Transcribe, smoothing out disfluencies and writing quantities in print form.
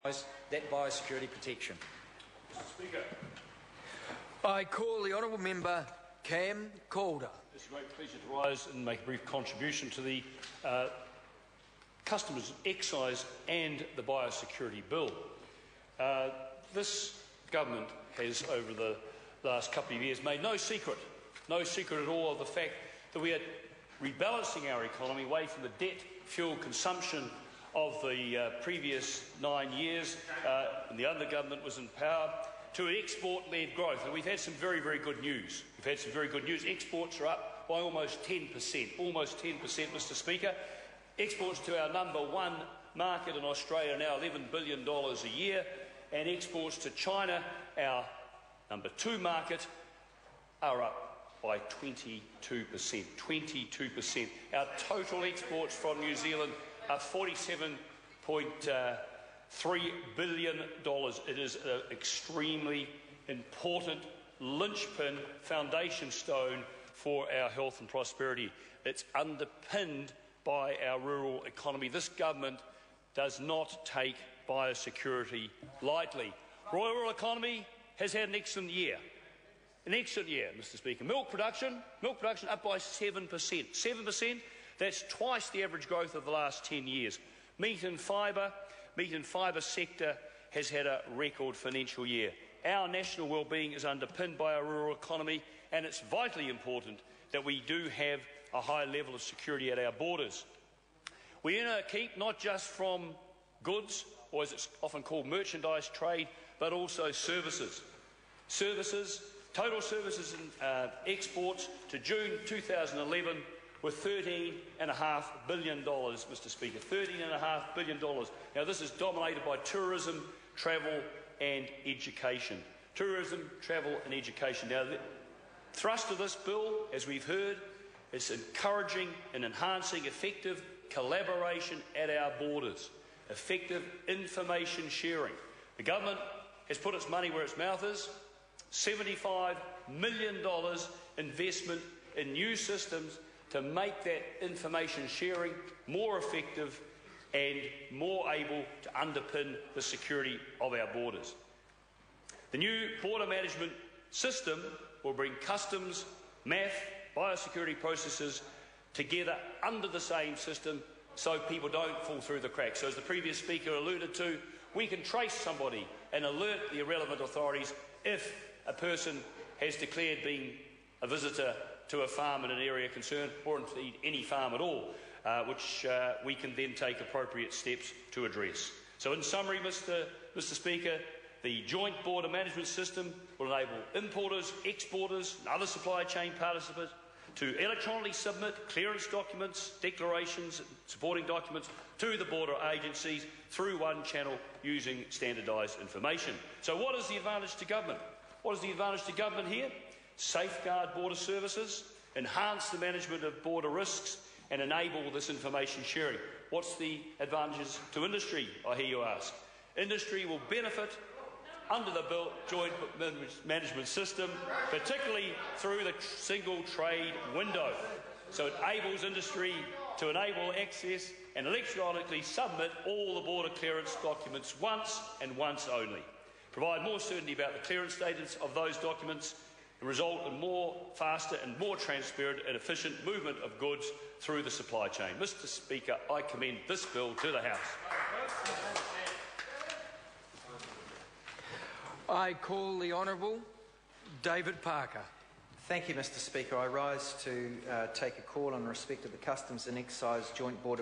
that biosecurity protection. Mr. Speaker. I call the honourable member Cam Calder. It's a great pleasure to rise and make a brief contribution to the Customs Excise and the Biosecurity Bill. This government has, over the last couple of years, made no secret at all of the fact that we are rebalancing our economy away from the debt fuel consumption of the previous 9 years when the other government was in power, to an export-led growth. And we've had some very, very good news. Exports are up by almost 10%. Mr. Speaker. Exports to our number one market in Australia are now $11 billion a year, and exports to China, our number two market, are up by 22%. 22%. Our total exports from New Zealand are $47.3 billion. It is an extremely important linchpin, foundation stone for our health and prosperity. It's underpinned by our rural economy. This government does not take biosecurity lightly. Rural economy has had an excellent year. Mr. Speaker. Milk production up by 7%. 7%, that's twice the average growth of the last 10 years. Meat and fibre sector has had a record financial year. Our national wellbeing is underpinned by our rural economy, and it's vitally important that we do have a high level of security at our borders. We earn our keep not just from goods, or as it's often called merchandise trade, but also services. Total services and exports to June 2011 were $13.5 billion, Mr. Speaker. $13.5 billion. Now, this is dominated by tourism, travel and education. Now, the thrust of this bill, as we've heard, is encouraging and enhancing effective collaboration at our borders, effective information sharing. The government has put its money where its mouth is. $75 million investment in new systems to make that information sharing more effective and more able to underpin the security of our borders. The new border management system will bring customs, math, biosecurity processes together under the same system so people don't fall through the cracks. So as the previous speaker alluded to, we can trace somebody and alert the relevant authorities if a person has declared being a visitor to a farm in an area of concern, or indeed any farm at all, which we can then take appropriate steps to address. So in summary, Mr. Speaker, the joint border management system will enable importers, exporters and other supply chain participants to electronically submit clearance documents, declarations and supporting documents to the border agencies through one channel using standardised information. So what is the advantage to government? What is the advantage to government here? Safeguard border services, enhance the management of border risks and enable this information sharing. What's the advantages to industry, I hear you ask? Industry will benefit under the joint management system, particularly through the single trade window. So it enables industry to enable access and electronically submit all the border clearance documents once and once only. Provide more certainty about the clearance status of those documents and result in more faster and more transparent and efficient movement of goods through the supply chain. Mr. Speaker, I commend this bill to the House. I call the Honourable David Parker. Thank you, Mr. Speaker. I rise to take a call in respect of the Customs and Excise Joint Border